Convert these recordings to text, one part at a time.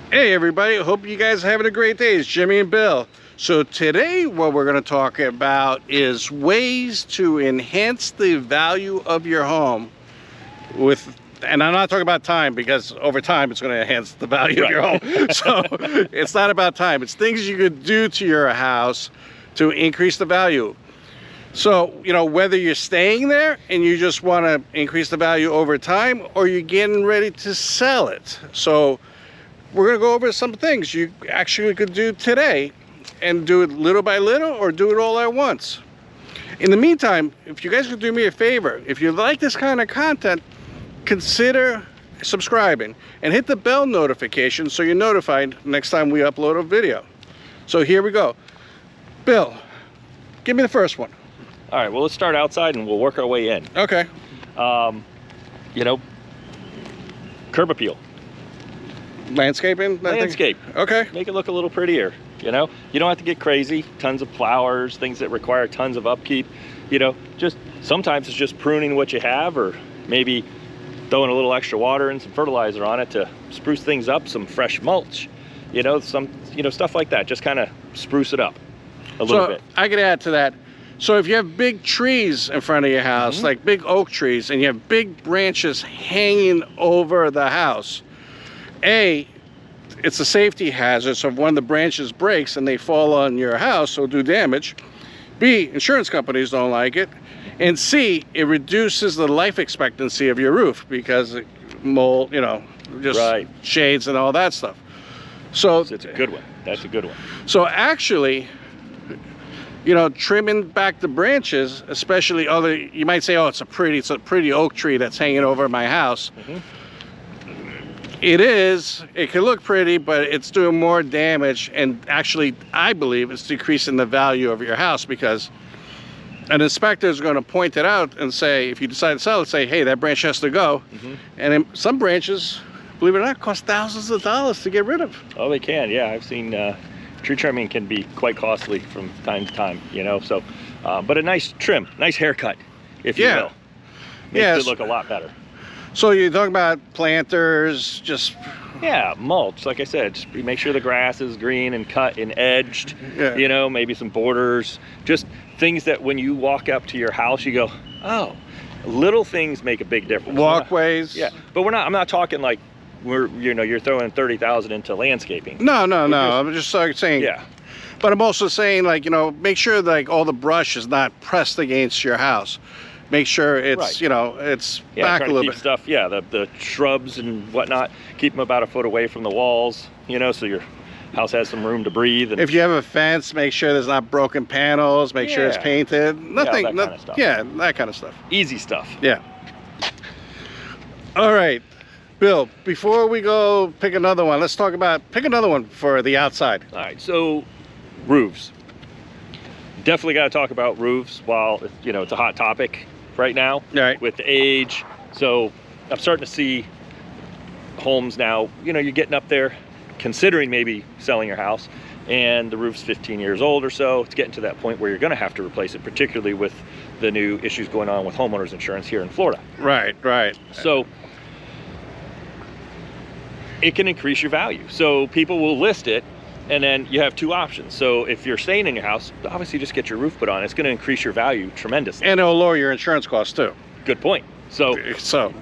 Hey everybody, hope you guys are having a great day. It's Jimmy and Bill. So today what we're going to talk about is ways to enhance the value of your home and I'm not talking about time, because over time it's going to enhance the value of your home. So it's not about time. It's things you could do to your house to increase the value. So, you know, whether you're staying there and you just want to increase the value over time, or you're getting ready to sell it. So we're going to go over some things you actually could do today and do it little by little, or do it all at once. In the meantime, if you guys could do me a favor, if you like this kind of content, consider subscribing and hit the bell notification so you're notified next time we upload a video. So here we go. Bill, give me the first one. All right, well, let's start outside and we'll work our way in. Okay. You know, curb appeal. Landscaping? Landscape. Okay. Make it look a little prettier, you know? You don't have to get crazy. Tons of flowers, things that require tons of upkeep. You know, just sometimes it's just pruning what you have, or maybe throwing a little extra water and some fertilizer on it to spruce things up, some fresh mulch, you know, stuff like that. Just kind of spruce it up a little bit. I could add to that. So if you have big trees in front of your house, like big oak trees, and you have big branches hanging over the house, it's a safety hazard. So if one of the branches breaks and they fall on your house, it'll do damage. B, insurance companies don't like it. And C, it reduces the life expectancy of your roof, because mold, you know, just shades and all that stuff. So it's a good one. That's a good one. So actually, you know, trimming back the branches, especially you might say, oh, it's a pretty oak tree that's hanging over my house. It can look pretty, but it's doing more damage, and actually I believe it's decreasing the value of your house, because an inspector is going to point it out and say, if you decide to sell it, say, hey, that branch has to go. And some branches, believe it or not, cost thousands of dollars to get rid of. Oh, they can. Yeah, I've seen tree trimming can be quite costly from time to time, you know. So but a nice trim, nice haircut, if you will, makes it look a lot better. So you're talking about planters, mulch, like I said, just make sure the grass is green and cut and edged, you know, maybe some borders, just things that when you walk up to your house, you go, oh, little things make a big difference. Walkways. But I'm not talking like you're throwing 30,000 into landscaping. No. I'm just saying. Yeah. But I'm also saying, like, you know, make sure like all the brush is not pressed against your house. Make sure it's, you know, it's back a little bit. The shrubs and whatnot, keep them about a foot away from the walls, you know, so your house has some room to breathe. And if you have a fence, make sure there's not broken panels, make sure it's painted. That kind of stuff. Yeah, that kind of stuff. Easy stuff. Yeah. All right, Bill, before we go pick another one, let's pick another one for the outside. All right, so roofs. Definitely got to talk about roofs while, you know, it's a hot topic right now with the age. So I'm starting to see homes now, you know, you're getting up there considering maybe selling your house, and the roof's 15 years old or so. It's getting to that point where you're going to have to replace it, particularly with the new issues going on with homeowners insurance here in Florida. Right. So it can increase your value. So people will list it, and then you have two options. So if you're staying in your house, obviously just get your roof put on. It's going to increase your value tremendously. And it'll lower your insurance costs too. Good point. So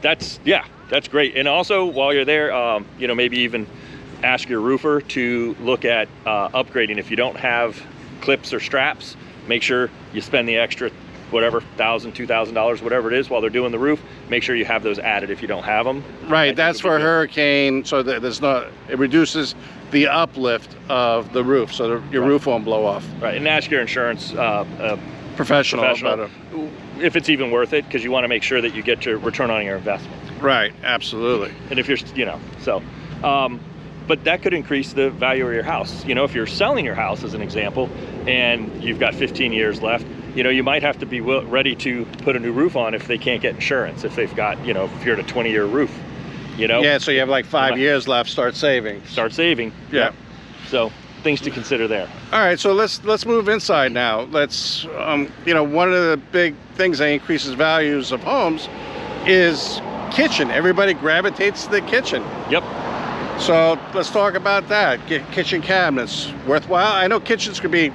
that's great. And also while you're there, you know, maybe even ask your roofer to look at upgrading. If you don't have clips or straps, make sure you spend the extra, whatever, $1,000, $2,000, whatever it is, while they're doing the roof. Make sure you have those added if you don't have them. Right, that's for hurricane, so that it reduces the uplift of the roof, so your roof won't blow off. Right, and ask your insurance professional about it, if it's even worth it, because you want to make sure that you get your return on your investment. Right, absolutely. And if you're, you know, so, but that could increase the value of your house. You know, if you're selling your house, as an example, and you've got 15 years left, you know, you might have to be ready to put a new roof on if they can't get insurance, if they've got, you know, if you're at a 20-year roof, you know. Yeah, so you have like 5 years left, start saving. Yeah. So things to consider there. All right, so let's move inside now. Let's, you know, one of the big things that increases values of homes is kitchen. Everybody gravitates to the kitchen. Yep. So let's talk about that. Kitchen cabinets, worthwhile? I know kitchens could be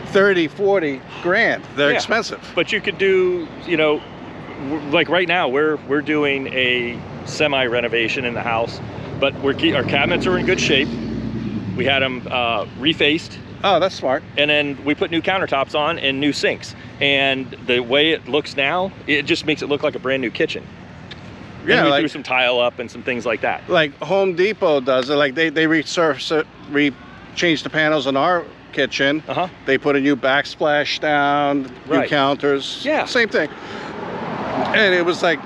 30, 40 grand. They're expensive. But you could do, you know, like right now we're doing a semi renovation in the house, but our cabinets are in good shape. We had them refaced. Oh, that's smart. And then we put new countertops on and new sinks. And the way it looks now, it just makes it look like a brand new kitchen. Yeah, and we threw some tile up and some things like that. Like Home Depot does it. Like they resurface it, changed the panels in our kitchen. They put a new backsplash down, new counters. Yeah, same thing. And it was like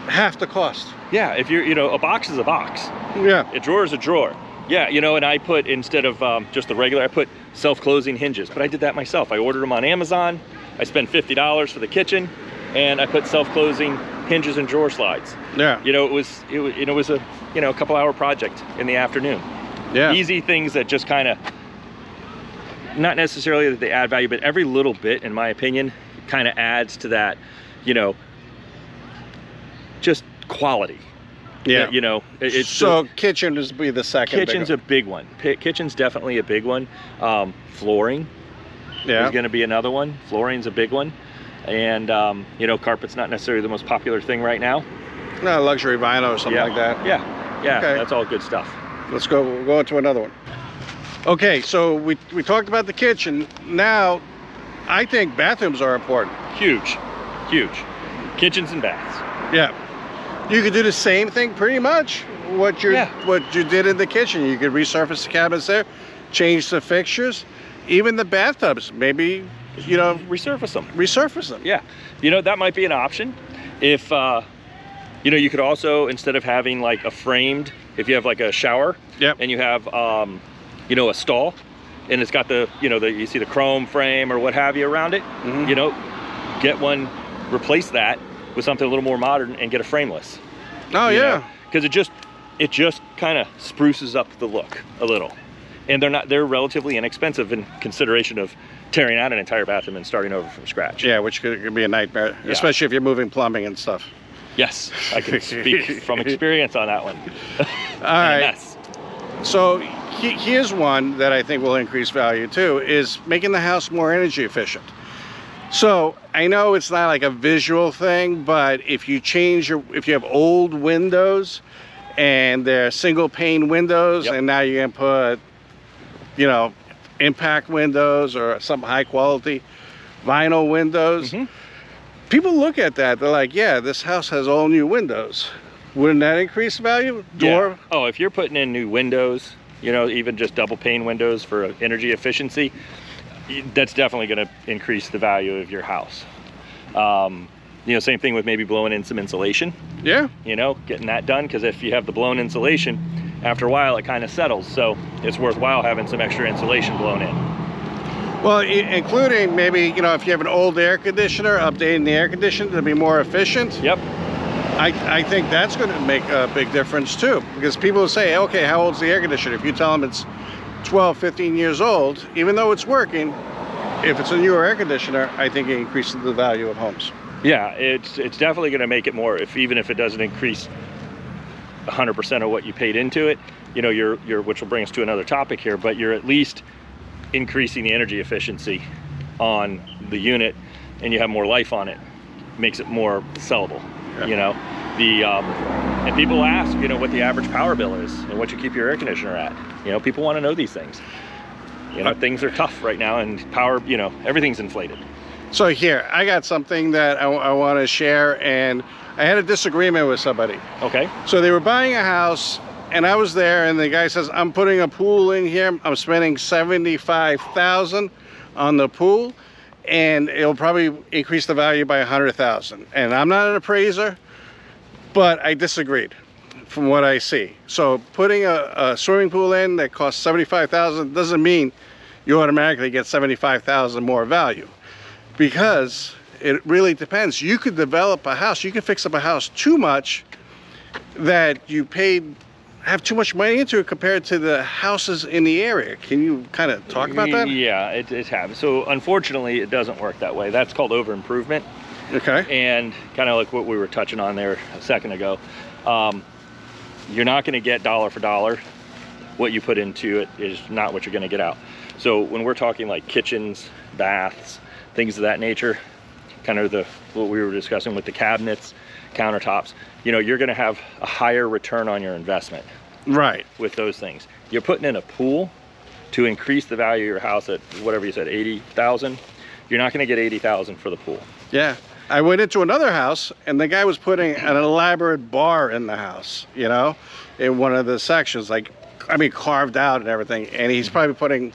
half the cost. Yeah, if you're, you know, a box is a box. Yeah, a drawer is a drawer. Yeah, you know, and I put, instead of just the regular, I put self-closing hinges, but I did that myself. I ordered them on Amazon. I spent $50 for the kitchen, and I put self-closing hinges and drawer slides. Yeah. You know, it was a, you know, a couple-hour project in the afternoon. Yeah. Easy things that just kind of, not necessarily that they add value, but every little bit, in my opinion, kind of adds to that, you know, just quality. Yeah, you know, it's so kitchen is be the second. Kitchen's a big one. Kitchen's definitely a big one. Flooring is going to be another one. Flooring's a big one, and you know, carpet's not necessarily the most popular thing right now. No, luxury vinyl or something like that. Yeah, okay. That's all good stuff. Let's go into another one. Okay, so we talked about the kitchen. Now, I think bathrooms are important. Huge, huge. Kitchens and baths. Yeah. You could do the same thing pretty much what you did in the kitchen. You could resurface the cabinets there, change the fixtures, even the bathtubs, maybe, you know, resurface them. Yeah, you know, that might be an option. If you know, you could also, instead of having like a framed, if you have like a shower and you have you know, a stall and it's got the, you know, you see the chrome frame or what have you around it, you know, get one, replace that with something a little more modern and get a frameless. Oh yeah, because it just kind of spruces up the look a little, and they're relatively inexpensive in consideration of tearing out an entire bathroom and starting over from scratch. Yeah, which could be a nightmare, especially if you're moving plumbing and stuff. Yes, I can speak from experience on that one. All right. So here's one that I think will increase value too, is making the house more energy efficient. So I know it's not like a visual thing, but if you if you have old windows and they're single pane windows, and now you're gonna put, you know, impact windows or some high quality vinyl windows, people look at that, they're like, yeah, this house has all new windows. Wouldn't that increase value? Yeah. Oh, if you're putting in new windows, you know, even just double pane windows for energy efficiency, that's definitely going to increase the value of your house. You know, same thing with maybe blowing in some insulation. Yeah. You know, getting that done, because if you have the blown insulation, after a while it kind of settles. So it's worthwhile having some extra insulation blown in. Well, including maybe, you know, if you have an old air conditioner, updating the air conditioner to be more efficient. Yep. I think that's going to make a big difference too, because people will say, okay, how old's the air conditioner? If you tell them it's 12, 15 years old, even though it's working, if it's a newer air conditioner, I think it increases the value of homes. Yeah, it's definitely going to make it more, even if it doesn't increase 100% of what you paid into it, you know, which will bring us to another topic here, but you're at least increasing the energy efficiency on the unit, and you have more life on it. Makes it more sellable. You know, and people ask, you know, what the average power bill is and what you keep your air conditioner at. You know, people want to know these things. You know, things are tough right now, and power, you know, everything's inflated. So here, I got something that I want to share, and I had a disagreement with somebody. Okay. So they were buying a house, and I was there, and the guy says, I'm putting a pool in here. I'm spending $75,000 on the pool, and it'll probably increase the value by $100,000. And I'm not an appraiser, but I disagreed from what I see. So putting a swimming pool in that costs $75,000 doesn't mean you automatically get $75,000 more value, because it really depends. You could develop a house, you could fix up a house too much that you have too much money into it compared to the houses in the area. Can you kind of talk about that? Yeah, it happens. So unfortunately, it doesn't work that way. That's called over improvement. Okay. And kind of like what we were touching on there a second ago, you're not going to get dollar for dollar what you put into it is not what you're going to get out. So when we're talking like kitchens, baths, things of that nature, kind of what we were discussing with the cabinets, countertops, you know, you're going to have a higher return on your investment. Right. With those things. You're putting in a pool to increase the value of your house at whatever you said, 80,000. You're not going to get 80,000 for the pool. Yeah. I went into another house and the guy was putting an elaborate bar in the house, you know, in one of the sections, like, I mean, carved out and everything. And he's probably putting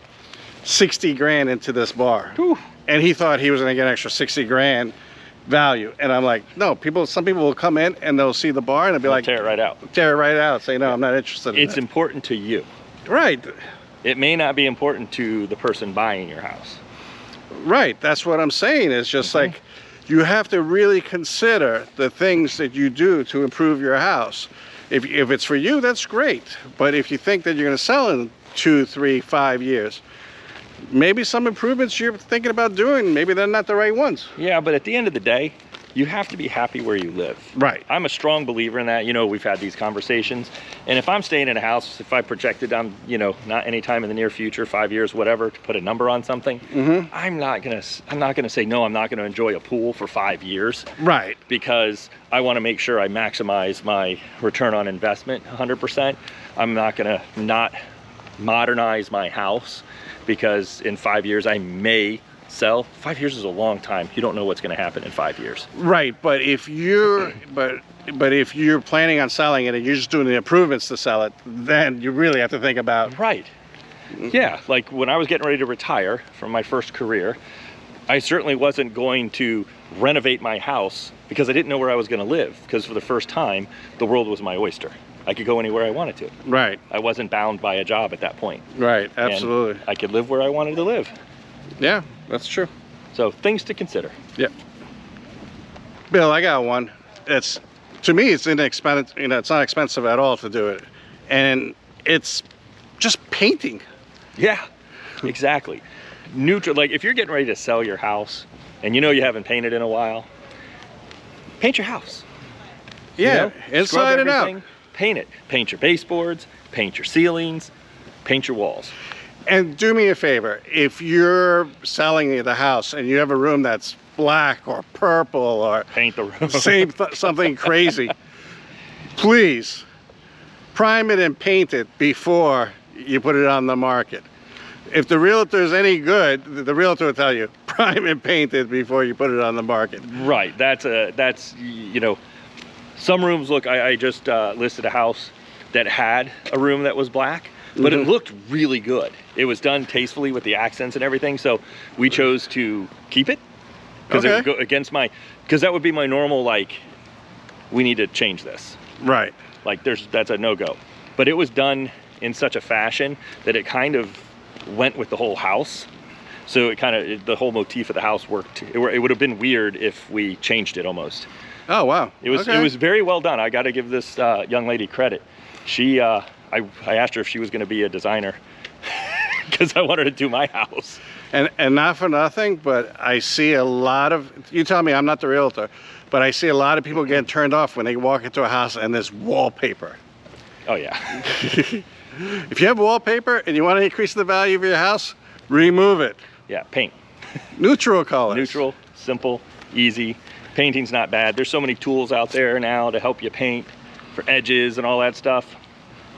60 grand into this bar. Whew. And he thought he was going to get an extra 60 grand value. And I'm like, no, some people will come in and they'll see the bar and they'll be like, tear it right out. Tear it right out. Say, no, I'm not interested in it. It's important to you. Right. It may not be important to the person buying your house. Right. That's what I'm saying. It's just like, you have to really consider the things that you do to improve your house. If it's for you, that's great. But if you think that you're going to sell in 2, 3, 5 years, maybe some improvements you're thinking about doing, maybe they're not the right ones. Yeah, but at the end of the day, you have to be happy where you live. Right. I'm a strong believer in that. You know, we've had these conversations. And if I'm staying in a house, if I projected I'm, you know, not anytime in the near future, 5 years, whatever, to put a number on something, I'm not gonna say, no, I'm not gonna enjoy a pool for 5 years. Right. Because I wanna make sure I maximize my return on investment 100%. I'm not gonna not modernize my house because in 5 years I may sell. 5 years is a long time. You don't know what's going to happen in 5 years. Right, but if you're but if you're planning on selling it and you're just doing the improvements to sell it, then you really have to think about. Right. Yeah, like when I was getting ready to retire from my first career, I certainly wasn't going to renovate my house because I didn't know where I was going to live, because for the first time the world was my oyster. I could go anywhere I wanted to. Right. I wasn't bound by a job at that point. Right, absolutely. And I could live where I wanted to live. Yeah, that's true. So things to consider. Yep. Bill, I got one. It's, to me, it's inexpensive. You know, it's not expensive at all to do it, and it's just painting. Yeah, exactly. Neutral. Like if you're getting ready to sell your house, and you know you haven't painted in a while, paint your house. Yeah, you know, inside and out. Paint it. Paint your baseboards. Paint your ceilings. Paint your walls. And do me a favor, if you're selling the house and you have a room that's black or purple or paint the room, something crazy, please prime it and paint it before you put it on the market. If the realtor's any good, the realtor will tell you, prime and paint it before you put it on the market. Right. That's you know, some rooms look. I just listed a house that had a room that was black. But it looked really good. It was done tastefully with the accents and everything. So we chose to keep it because it would go against because that would be my normal, like, we need to change this. Right. Like that's a no-go. But it was done in such a fashion that it kind of went with the whole house. So it kind of, the whole motif of the house worked. It would have been weird if we changed it almost. Oh, wow. It was very well done. I got to give this young lady credit. She, I asked her if she was going to be a designer because I wanted to do my house. And not for nothing, but I see a lot of, you tell me I'm not the realtor, but I see a lot of people getting turned off when they walk into a house and there's wallpaper. Oh, yeah. If you have wallpaper and you want to increase the value of your house, remove it. Yeah, paint. Neutral colors. Neutral, simple, easy. Painting's not bad. There's so many tools out there now to help you paint for edges and all that stuff.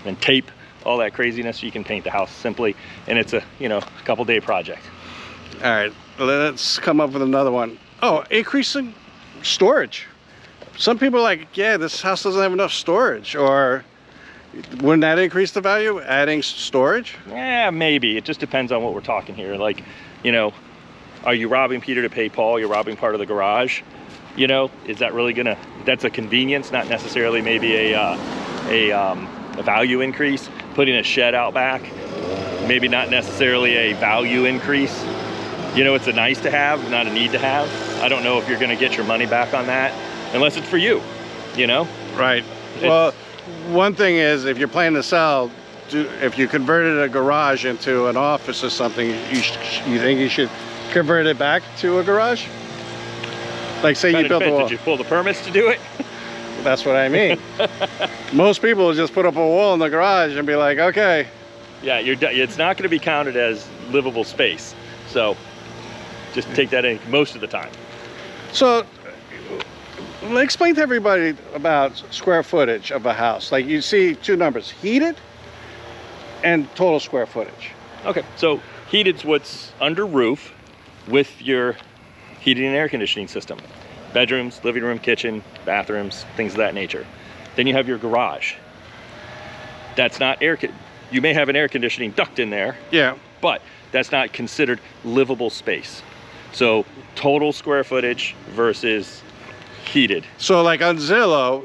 And tape, all that craziness. You can paint the house simply, and it's a, you know, a couple-day project. All right, let's come up with another one. Oh, increasing storage. Some people are like, yeah, this house doesn't have enough storage, or wouldn't that increase the value, adding storage? Yeah, maybe. It just depends on what we're talking here. Like, you know, are you robbing Peter to pay Paul? You're robbing part of the garage. You know, is that really gonna? That's a convenience, not necessarily maybe a value increase. Putting a shed out back, maybe not necessarily a value increase. You know, it's a nice to have, not a need to have. I don't know if you're gonna get your money back on that unless it's for you, you know? Right. Well, one thing is, if you're planning to sell, if you converted a garage into an office or something, you think you should convert it back to a garage? Like say you built a wall. Did you pull the permits to do it? That's what I mean. Most people will just put up a wall in the garage and be like, okay, Yeah, it's not going to be counted as livable space. So just take that in most of the time. So explain to everybody about square footage of a house. Like you see two numbers, heated and total square footage. Okay, so heated's what's under roof with your heating and air conditioning system. Bedrooms, living room, kitchen, bathrooms, things of that nature. Then you have your garage. That's not you may have an air conditioning duct in there. Yeah. But that's not considered livable space. So total square footage versus heated. So like on Zillow,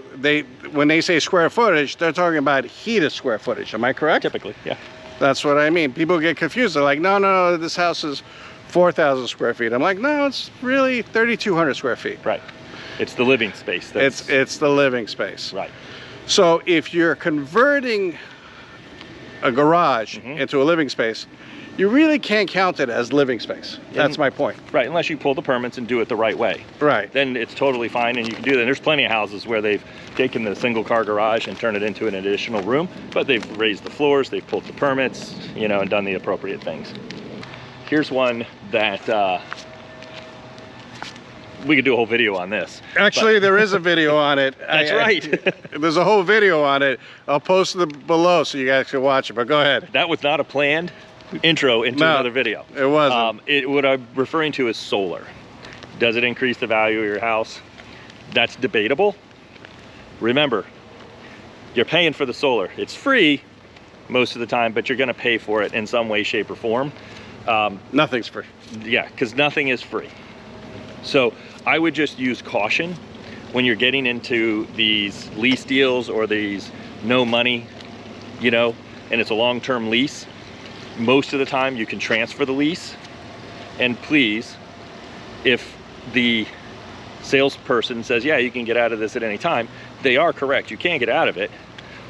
when they say square footage, they're talking about heated square footage. Am I correct? Typically, yeah. That's what I mean. People get confused. They're like, no, this house is 4,000 square feet. I'm like, no, it's really 3,200 square feet. Right. It's the living space. It's the living space. Right. So if you're converting a garage into a living space, you really can't count it as living space. That's my point. Right, unless you pull the permits and do it the right way. Right. Then it's totally fine and you can do that. And there's plenty of houses where they've taken the single car garage and turned it into an additional room, but they've raised the floors, they've pulled the permits, you know, and done the appropriate things. Here's one that we could do a whole video on this. Actually, there is a video on it. That's right. There's a whole video on it. I'll post it below so you guys can watch it, but go ahead. That was not a planned intro into another video. It wasn't. What I'm referring to is solar. Does it increase the value of your house? That's debatable. Remember, you're paying for the solar. It's free most of the time, but you're going to pay for it in some way, shape, or form. Nothing's free. Yeah, because nothing is free. So I would just use caution when you're getting into these lease deals or these no money, you know, and it's a long-term lease. Most of the time you can transfer the lease. And please, if the salesperson says, yeah, you can get out of this at any time, they are correct. You can get out of it,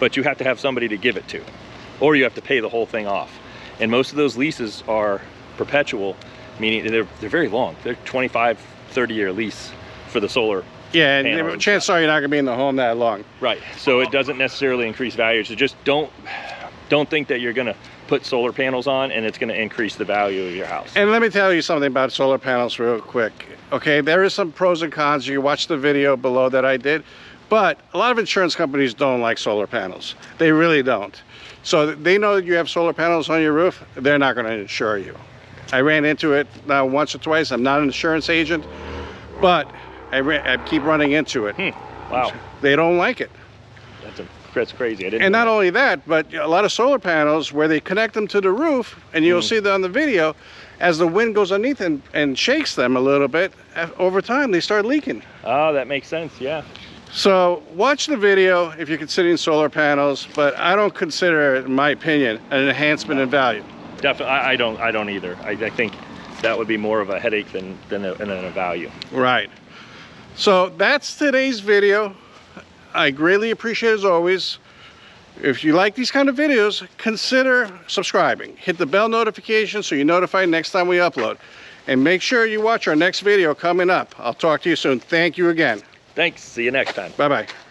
but you have to have somebody to give it to, or you have to pay the whole thing off. And most of those leases are perpetual, meaning they're very long. They're 25, 30-year lease for the solar. Yeah, and chances are you're not going to be in the home that long. Right. So it doesn't necessarily increase value. So just don't think that you're going to put solar panels on and it's going to increase the value of your house. And let me tell you something about solar panels real quick. Okay, there is some pros and cons. You can watch the video below that I did. But a lot of insurance companies don't like solar panels. They really don't. So they know that you have solar panels on your roof, they're not going to insure you. I ran into it now once or twice. I'm not an insurance agent, but I keep running into it. Wow. They don't like it. That's crazy. I didn't and know not that. only that, but a lot of solar panels where they connect them to the roof, and you'll see that on the video, as the wind goes underneath and shakes them a little bit, over time they start leaking. Oh, that makes sense, yeah. So watch the video if you're considering solar panels, but I don't consider it, in my opinion, an enhancement in value. Definitely, I don't either. I think that would be more of a headache than a value. Right. So that's today's video. I greatly appreciate it as always. If you like these kind of videos, consider subscribing. Hit the bell notification so you're notified next time we upload. And make sure you watch our next video coming up. I'll talk to you soon. Thank you again. Thanks. See you next time. Bye-bye.